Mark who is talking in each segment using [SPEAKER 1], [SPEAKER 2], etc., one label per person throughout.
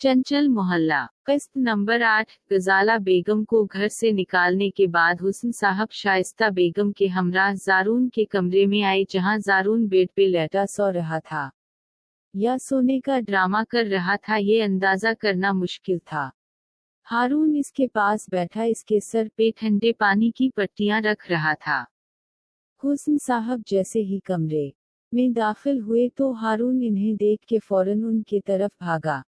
[SPEAKER 1] चंचल मोहल्ला किस्त नंबर 8। गजाला बेगम को घर से निकालने के बाद हुस्न साहब शाइस्ता बेगम के हमराह जारून के कमरे में आए, जहां जारून बेड पे लेटा सो रहा था या सोने का ड्रामा कर रहा था, ये अंदाजा करना मुश्किल था। हारून इसके पास बैठा इसके सर पे ठंडे पानी की पट्टियां रख रहा था। हुस्न साहब जैसे ही कमरे में दाखिल हुए तो हारून इन्हें देख के फौरन उनके तरफ भागा।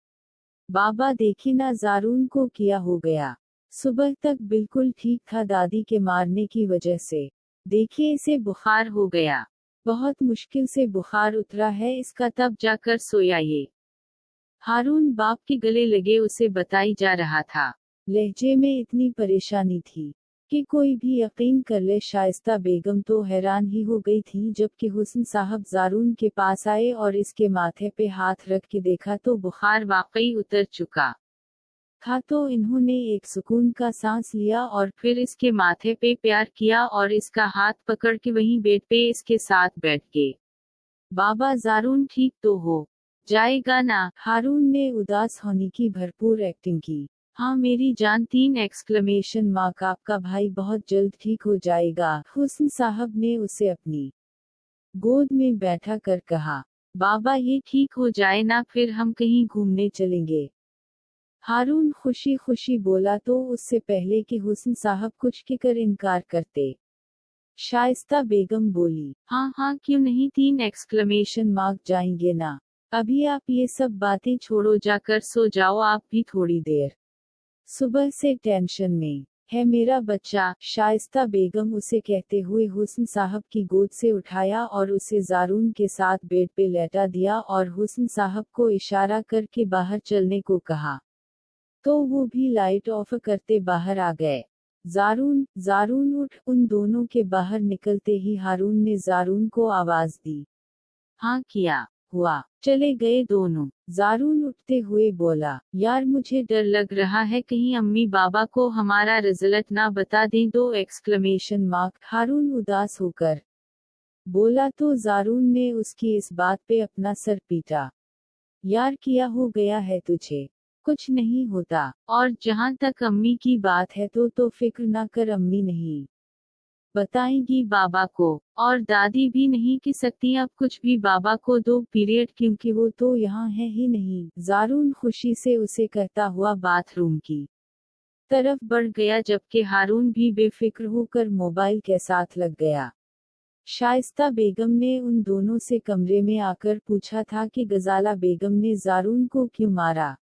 [SPEAKER 1] बाबा देखी ना, जारून को क्या हो गया? सुबह तक बिल्कुल ठीक था, दादी के मारने की वजह से। देखिए इसे बुखार हो गया, बहुत मुश्किल से बुखार उतरा है इसका, तब जाकर सोया ये। हारून बाप के गले लगे उसे बताई जा रहा था। लहजे में इतनी परेशानी थी कि कोई भी यकीन कर ले। शाइस्ता बेगम तो हैरान ही हो गई थी, जबकि हुस्न साहब जारून के पास आए और इसके माथे पे हाथ रख के देखा तो बुखार वाकई उतर चुका था। तो इन्होंने एक सुकून का सांस लिया और फिर इसके माथे पे प्यार किया और इसका हाथ पकड़ के वहीं बेड पे इसके साथ बैठ गए। बाबा जारून ठीक तो हो जाएगा ना? हारून ने उदास होने की भरपूर एक्टिंग की। हाँ मेरी जान, 3 एक्सक्लेमेशन मार्क। आपका भाई बहुत जल्द ठीक हो जाएगा, हुस्न साहब ने उसे अपनी गोद में बैठा कर कहा। बाबा ये ठीक हो जाए ना, फिर हम कहीं घूमने चलेंगे। हारून खुशी खुशी बोला तो उससे पहले कि हुस्न साहब कुछ कहकर इनकार करते, शाइस्ता बेगम बोली, हाँ हाँ क्यों नहीं, 3 एक्सक्लेमेशन मार्क, जाएंगे ना? अभी आप ये सब बातें छोड़ो, जाकर सो जाओ आप भी थोड़ी देर, सुबह से टेंशन में है मेरा बच्चा। शाइस्ता बेगम उसे कहते हुए हुस्न साहब की गोद से उठाया और उसे जारून के साथ बेड पे लेटा दिया और हुस्न साहब को इशारा करके बाहर चलने को कहा, तो वो भी लाइट ऑफ करते बाहर आ गए। जारून जारून उठ। उन दोनों के बाहर निकलते ही हारून ने जारून को आवाज दी। हाँ क्या हुआ? चले गए दोनों? जारून उठते हुए बोला, यार मुझे डर लग रहा है कहीं अम्मी बाबा को हमारा रिजल्ट ना बता दें, 2 एक्सक्लेमेशन मार्क। हारून उदास होकर बोला तो जारून ने उसकी इस बात पे अपना सर पीटा। यार क्या हो गया है तुझे? कुछ नहीं होता, और जहाँ तक अम्मी की बात है तो फिक्र ना कर, अम्मी नहीं बताएंगी बाबा को, और दादी भी नहीं कह सकती अब कुछ भी बाबा को 2 पीरियड, क्योंकि वो तो यहाँ है ही नहीं। जारून खुशी से उसे कहता हुआ बाथरूम की तरफ बढ़ गया, जबकि हारून भी बेफिक्र होकर मोबाइल के साथ लग गया। शाइस्ता बेगम ने उन दोनों से कमरे में आकर पूछा था कि गजाला बेगम ने जारून को क्यों मारा।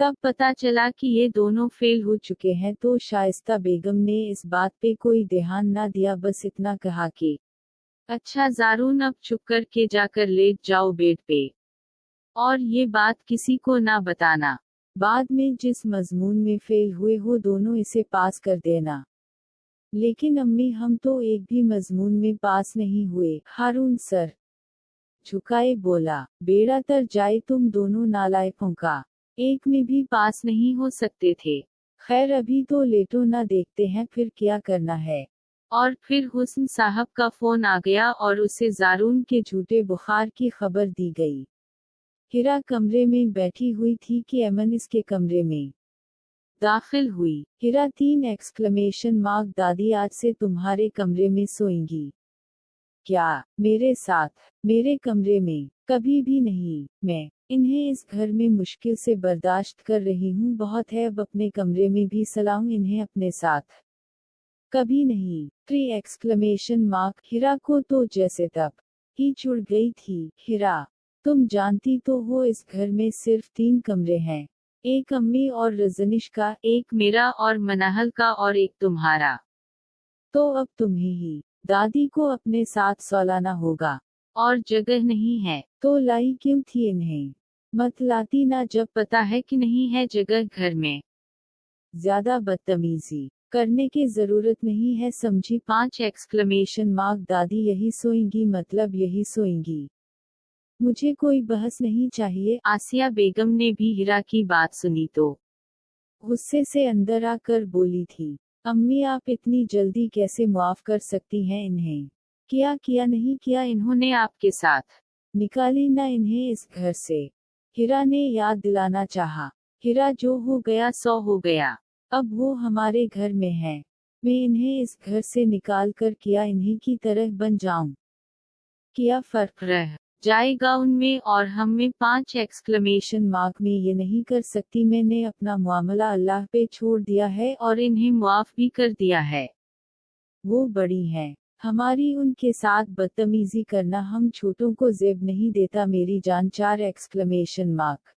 [SPEAKER 1] तब पता चला कि ये दोनों फेल हो चुके हैं, तो शाइस्ता बेगम ने इस बात पे कोई ध्यान ना दिया, बस इतना कहा कि अच्छा जारून अब चुप कर के जाकर लेट जाओ बेड पे, और ये बात किसी को ना बताना। बाद में जिस मजमून में फेल हुए हो दोनों, इसे पास कर देना। लेकिन अम्मी हम तो एक भी मजमून में पास नहीं हुए। हारून सर झुकाए बोला, बेड़ा तर जाए तुम दोनों नालायकों का, एक में भी पास नहीं हो सकते थे। खैर अभी तो लेटो ना, देखते हैं फिर क्या करना है। और फिर हुस्न साहब का फोन आ गया और उसे जारून के झूठे बुखार की खबर दी गई। हिरा कमरे में बैठी हुई थी कि अमन इसके कमरे में दाखिल हुई। हिरा 3 एक्सक्लेमेशन मार्क, दादी आज से तुम्हारे कमरे में सोएंगी। क्या? मेरे साथ? मेरे कमरे में? कभी भी नहीं। मैं इन्हें इस घर में मुश्किल से बर्दाश्त कर रही हूँ, बहुत है, अब अपने कमरे में भी सलाऊं इन्हें अपने साथ? कभी नहीं। 3 एक्सक्लेमेशन मार्क। हिरा को तो जैसे तब ही चुड़ गई थी। हिरा तुम जानती तो हो इस घर में सिर्फ 3 कमरे हैं, एक अम्मी और रजनीश का, एक मेरा और मनाहल का, और एक तुम्हारा। तो अब तुम्हें ही दादी को अपने साथ सोलाना होगा, और जगह नहीं है तो लाई क्यों थी इन्हें? मत लाती ना जब पता है कि नहीं है जगह घर में। ज्यादा बदतमीजी करने की जरूरत नहीं है, समझी? 5 एक्सक्लेमेशन मार्क। दादी यही सोएंगी, मतलब यही सोएंगी, मुझे कोई बहस नहीं चाहिए। आसिया बेगम ने भी हिरा की बात सुनी तो गुस्से से अंदर आकर बोली थी, अम्मी आप इतनी जल्दी कैसे माफ कर सकती हैं इन्हें? क्या किया नहीं किया इन्होंने आपके साथ? निकाली ना इन्हें इस घर से? हिरा ने याद दिलाना चाहा। हिरा, जो हो गया सो हो गया। अब वो हमारे घर में है। मैं इन्हें इस घर से निकाल कर क्या इन्हीं की तरह बन जाऊं? क्या फर्क रह जाएगा उनमें और हम में? 5 एक्सक्लेमेशन मार्क में ये नहीं कर सकती। मैंने अपना मामला अल्लाह पे छोड़ दिया है और इन्हें मुआफ भी कर दिया है। वो बड़ी हैं। हमारी उनके साथ बदतमीजी करना हम छोटों को जेब नहीं देता मेरी जान। 4 एक्सक्लेमेशन मार्क।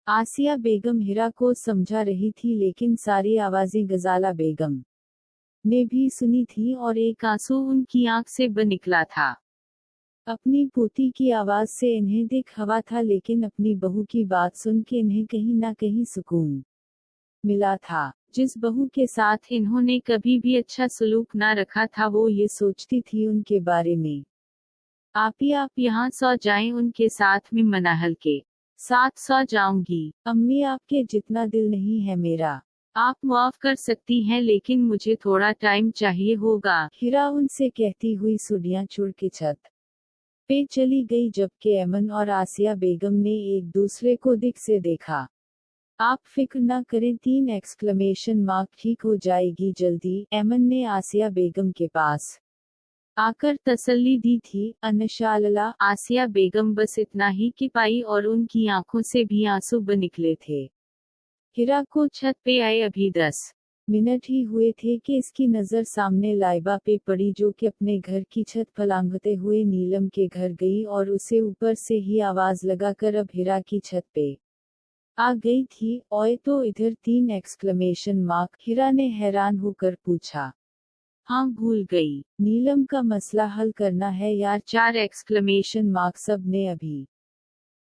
[SPEAKER 1] आसिया बेगम हिरा को समझा रही थी, लेकिन सारी आवाजें गजाला बेगम ने भी सुनी थी और एक आंसू उनकी आंख से बह निकला था। अपनी पोती की आवाज से इन्हें दिख हवा था, लेकिन अपनी बहू की बात सुन के इन्हें कहीं ना कहीं सुकून मिला था। जिस बहू के साथ इन्होंने कभी भी अच्छा सलूक ना रखा था, वो ये सोचती थी उनके बारे में। आप यहाँ सो जाएं उनके साथ में मनाहल के साथ सो जाऊंगी। अम्मी, आपके जितना दिल नहीं है मेरा। आप माफ कर सकती हैं, लेकिन मुझे थोड़ा टाइम चाहिए होगा। हिरा उनसे कहती हुई सुडियां चुड़ के छत पे चली गई, जबकि एमन और आसिया बेगम ने एक दूसरे को दिख से देखा। आप फिक्र न करें, 3 एक्सक्लेमेशन मार्क, ठीक हो जाएगी जल्दी। एमन ने आसिया बेगम के पास आकर तसल्ली दी थी। इंशाअल्लाह। आसिया बेगम बस इतना ही कि पाई और उनकी आंखों से भी आंसू बह निकले थे। हिरा को छत पे आए अभी 10 मिनट ही हुए थे कि इसकी नजर सामने लाइबा पे पड़ी, जो कि अपने घर की छत फलांगते हुए नीलम के घर गई और उसे ऊपर से ही आवाज लगाकर अब हिरा की छत पे आ गई थी। ओए तो इधर, 3 एक्सक्लेमेशन मार्क। हिरा ने हैरान होकर पूछा। हाँ, भूल गई। नीलम का मसला हल करना है यार। 4 एक्सक्लेमेशन मार्क। सब ने अभी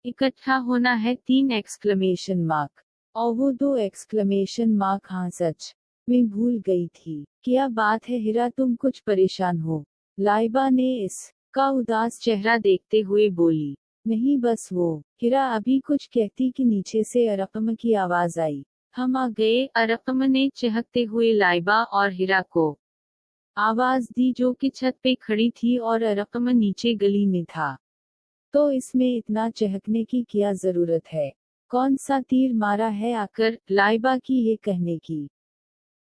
[SPEAKER 1] इकट्ठा होना है। 3 एक्सक्लेमेशन मार्क। और वो 2 एक्सक्लेमेशन मार्क। हाँ सच, मैं भूल गई थी। क्या बात है हिरा, तुम कुछ परेशान हो? लाइबा ने इस का उदास चेहरा देखते हुए बोली। नहीं, बस वो। हिरा अभी कुछ कहती कि नीचे से अरकम की आवाज आई। हम आ गए। अरकम ने चहकते हुए लाइबा और हिरा को आवाज दी, जो कि छत पे खड़ी थी और अरकम नीचे गली में था। तो इसमें इतना चहकने की क्या जरूरत है? कौन सा तीर मारा है आकर? लाइबा की ये कहने की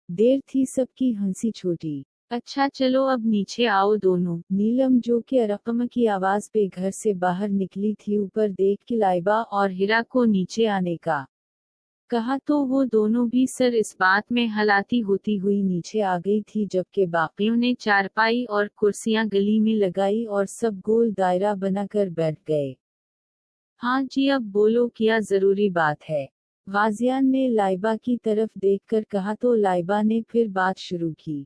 [SPEAKER 1] देर थी, सबकी हंसी छोटी। अच्छा चलो अब नीचे आओ दोनों। नीलम, जो कि अरकम की आवाज पे घर से बाहर निकली थी, ऊपर देख के लाइबा और हिरा को नीचे आने का कहा, तो वो दोनों भी सर इस बात में हलाती होती हुई नीचे आ गई थी, जबकि बाकियों ने चारपाई और कुर्सियां गली में लगाई और सब गोल दायरा बनाकर बैठ गए। हाँ जी, अब बोलो, क्या जरूरी बात है? गाजियान ने लाइबा की तरफ देखकर कहा। तो लाइबा ने फिर बात शुरू की।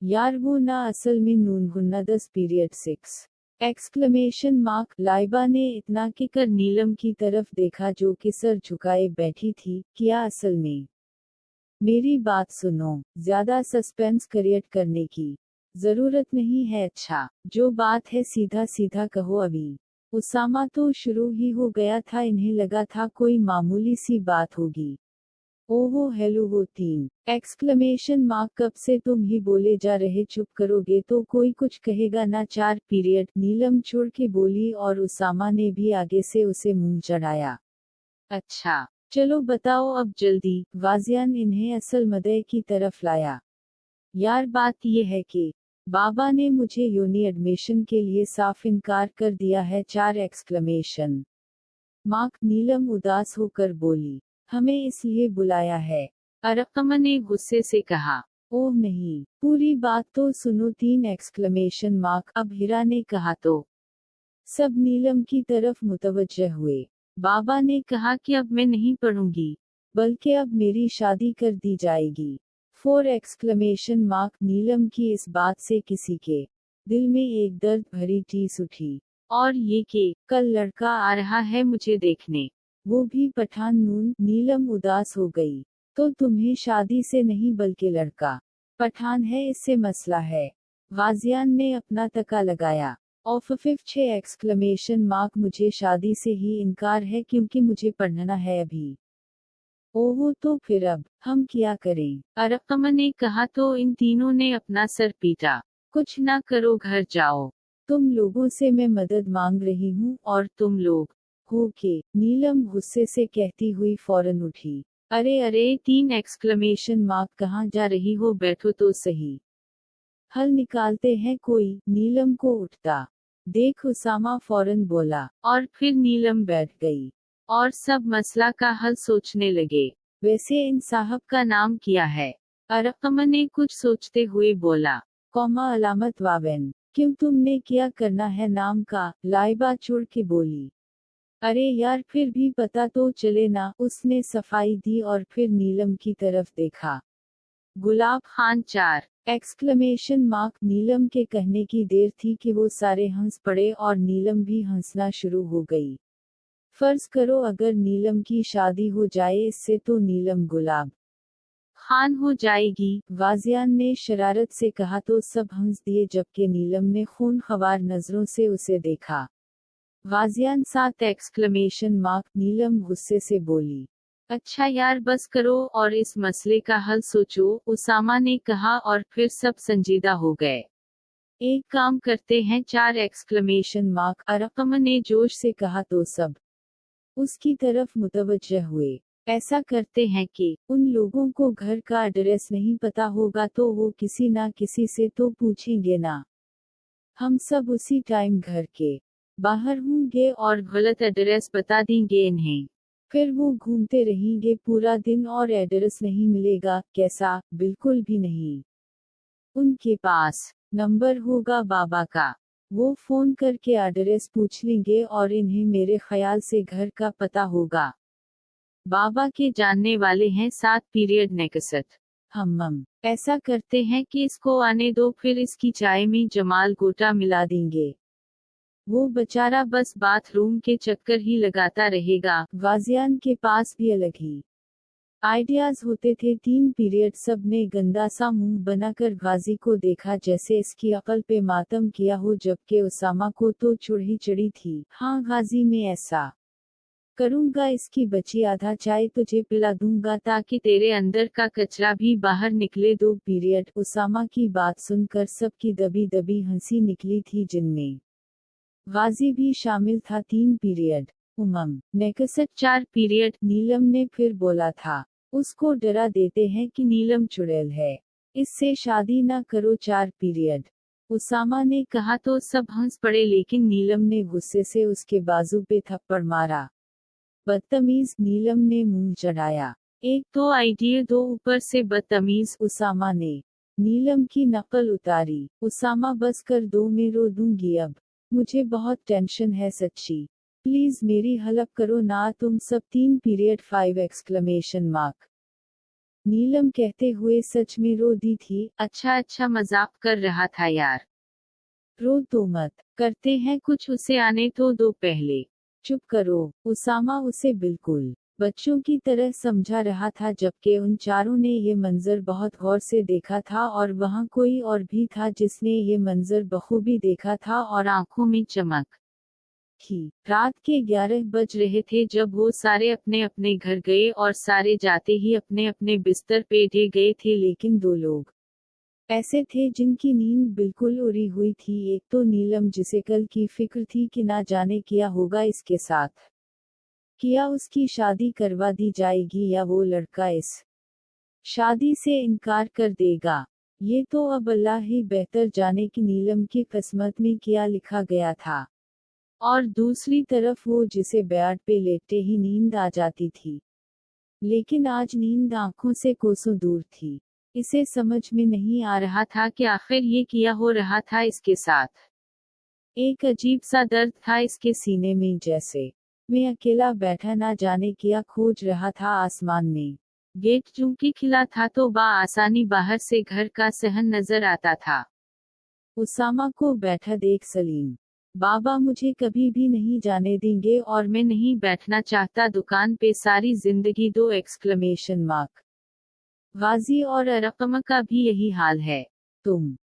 [SPEAKER 1] यार वो ना असल में नून गुन्ना 10 पीरियड 6 एक्सक्लेमेशन मार्क। लाइबा ने इतना कि कर नीलम की तरफ देखा, जो कि सर झुकाए बैठी थी। क्या असल में? मेरी बात सुनो, ज्यादा सस्पेंस क्रिएट करने की जरूरत नहीं है। अच्छा, जो बात है सीधा सीधा कहो अभी। उसामा तो शुरू ही हो गया था, इन्हें लगा था कोई मामूली सी बात होगी। ओहो हेलो, वो 3 एक्सक्लेमेशन मार्क। कब से तुम ही बोले जा रहे, चुप करोगे तो कोई कुछ कहेगा ना। 4 पीरियड। नीलम छोड़ के बोली और उसामा ने भी आगे से उसे मुंह चढ़ाया। अच्छा चलो बताओ अब जल्दी। गाजियान इन्हें असल मदे की तरफ लाया। यार बात ये है कि बाबा ने मुझे यूनी एडमिशन के लिए साफ इनकार कर दिया है। 4 एक्सक्लेमेशन मार्क। नीलम उदास होकर बोली। हमें इसलिए बुलाया है? अरकम ने गुस्से से कहा। ओह नहीं, पूरी बात तो सुनो। 3 एक्सक्लेमेशन मार्क। अब हिरा ने कहा तो सब नीलम की तरफ मुतवज्जह हुए। बाबा ने कहा कि अब मैं नहीं पढ़ूंगी, बल्कि अब मेरी शादी कर दी जाएगी। 4 एक्सक्लेमेशन मार्क। नीलम की इस बात से किसी के दिल में एक दर्द भरी टीस उठी। और ये कि कल लड़का आ रहा है मुझे देखने, वो भी पठान नून। नीलम उदास हो गई। तो तुम्हें शादी से नहीं बल्कि लड़का पठान है, इससे मसला है? गाजियान ने अपना तका लगाया। Of 6 exclamation mark. मुझे शादी से ही इनकार है, क्योंकि मुझे पढ़ना है अभी। ओहो, तो फिर अब हम क्या करें? अरकम ने कहा। तो इन तीनों ने अपना सर पीटा। कुछ ना करो, घर जाओ। तुम लोगों से मैं मदद मांग रही हूँ, और तुम लोग
[SPEAKER 2] हो के, नीलम गुस्से से कहती हुई फौरन उठी।
[SPEAKER 1] अरे अरे 3 एक्सक्लेमेशन मार्क, कहाँ जा रही हो, बैठो तो सही।
[SPEAKER 2] हल निकालते हैं कोई, नीलम को उठता देख उसामा फौरन बोला।
[SPEAKER 1] और फिर नीलम बैठ गई और सब मसला का हल सोचने लगे।
[SPEAKER 2] वैसे इन साहब
[SPEAKER 1] का नाम क्या है? अरकम ने कुछ सोचते हुए बोला।
[SPEAKER 2] कौमा अलामत वावेन। क्यों, तुमने क्या करना है नाम का? लाइबा चुड़ के बोली। अरे यार फिर भी पता तो चले ना, उसने सफाई दी और फिर नीलम की तरफ देखा।
[SPEAKER 1] गुलाब खान 4
[SPEAKER 2] एक्सक्लेमेशन मार्क। नीलम के कहने की देर थी कि वो सारे हंस पड़े और नीलम भी हंसना शुरू हो गई। फर्ज करो अगर नीलम की शादी हो जाए इससे तो नीलम गुलाब
[SPEAKER 1] खान हो जाएगी,
[SPEAKER 2] वाजियान ने शरारत से कहा तो सब हंस दिए जबकि नीलम ने खून खवार नजरों से उसे देखा। वाजियान 7 एक्सक्लेमेशन मार्क। नीलम गुस्से से बोली।
[SPEAKER 1] अच्छा यार बस करो और इस मसले का हल सोचो, उसामा ने कहा और फिर सब संजीदा हो गए। एक काम करते हैं 4 एक्सक्लेमेशन मार्क, अरकम ने जोश से कहा तो सब
[SPEAKER 2] उसकी तरफ मुतवज्जह हुए।
[SPEAKER 1] ऐसा करते हैं कि
[SPEAKER 2] उन लोगों को घर का एड्रेस नहीं पता होगा तो वो किसी ना किसी से तो पूछेंगे ना। हम सब उसी टाइम घर के बाहर होंगे
[SPEAKER 1] और गलत एड्रेस बता देंगे इन्हें।
[SPEAKER 2] फिर वो घूमते रहेंगे पूरा दिन और एड्रेस नहीं मिलेगा। कैसा? बिल्कुल भी नहीं।
[SPEAKER 1] उनके पास
[SPEAKER 2] नंबर होगा बाबा का, वो फोन करके एड्रेस पूछ लेंगे और इन्हें मेरे ख्याल से घर का पता होगा।
[SPEAKER 1] बाबा के जानने वाले हैं 7 पीरियड नेकसत।
[SPEAKER 2] हम
[SPEAKER 1] ऐसा करते हैं कि इसको आने दो, फिर इसकी चाय में जमाल गोटा मिला देंगे। वो बेचारा बस बाथरूम के चक्कर ही लगाता रहेगा।
[SPEAKER 2] वाजियान के पास भी अलग ही आइडियाज होते थे। 3 पीरियड सब ने गंदा सा मुंह बनाकर गाजी को देखा जैसे इसकी अकल पे मातम किया हो, जबकि उसामा को तो चुड़ ही चढ़ी थी। हाँ गाजी में ऐसा करूंगा, इसकी बची आधा चाय तुझे पिला दूंगा ताकि तेरे अंदर का कचरा भी बाहर निकले। 2 पीरियड। उसामा की बात सुनकर सबकी दबी दबी हंसी निकली थी जिनमें गाजी भी शामिल था। 3 पीरियड। नेकसत
[SPEAKER 1] 4 पीरियड।
[SPEAKER 2] नीलम ने फिर बोला था। उसको डरा देते हैं कि नीलम चुड़ैल है, इससे शादी ना करो। 4 पीरियड। उसामा ने
[SPEAKER 1] कहा तो सब हंस पड़े, लेकिन
[SPEAKER 2] नीलम ने गुस्से से उसके बाजू पे थप्पड़ मारा। बदतमीज, नीलम ने मुंह चढ़ाया।
[SPEAKER 1] एक तो आइडिया दो, ऊपर से बदतमीज,
[SPEAKER 2] उसामा ने नीलम की नकल उतारी। उसामा बस कर दो, मैं रो दूंगी अब, मुझे बहुत टेंशन है सच्ची, प्लीज मेरी हेल्प करो ना तुम सब। 3 पीरियड 5 एक्सक्लेमेशन मार्क। नीलम कहते हुए सच में रो दी थी।
[SPEAKER 1] अच्छा मजाक कर रहा था यार,
[SPEAKER 2] रो तो मत,
[SPEAKER 1] करते हैं कुछ, उसे आने तो दो पहले।
[SPEAKER 2] चुप करो। उसामा उसे बिल्कुल बच्चों की तरह समझा रहा था, जबकि उन चारों ने ये मंजर बहुत गौर से देखा था और वहाँ कोई और भी था जिसने ये मंजर बखूबी देखा था और
[SPEAKER 1] आंखों में चमक
[SPEAKER 2] थी। रात के 11
[SPEAKER 1] बज रहे थे जब वो सारे अपने अपने घर गए और सारे जाते ही अपने अपने बिस्तर पे ढे गए थे।
[SPEAKER 2] लेकिन 2 लोग ऐसे थे जिनकी नींद बिल्कुल उड़ी हुई थी। एक तो नीलम जिसे कल की फिक्र थी कि ना जाने क्या होगा इसके साथ, क्या उसकी शादी करवा दी जाएगी या वो लड़का इस शादी से इनकार कर देगा। ये तो अब अल्लाह ही बेहतर जाने कि नीलम की किस्मत में क्या लिखा गया था। और दूसरी तरफ वो जिसे बेड पे लेटते ही नींद आ जाती थी, लेकिन आज नींद आंखों से कोसों दूर थी। इसे समझ में नहीं आ रहा था कि आखिर ये किया हो रहा था इसके साथ। एक अजीब सा दर्द था इसके सीने में, जैसे मैं अकेला बैठा ना जाने क्या खोज रहा था आसमान में।
[SPEAKER 1] गेट चूंकि खिला था तो आसानी बाहर से घर का सहन नजर आता था।
[SPEAKER 2] उसामा को बैठा देख सलीम, बाबा मुझे कभी भी नहीं जाने देंगे और
[SPEAKER 1] मैं नहीं बैठना चाहता दुकान पे सारी जिंदगी। 2 एक्सक्लेमेशन मार्क। गाजी और अरकम का भी यही हाल है।
[SPEAKER 2] तुम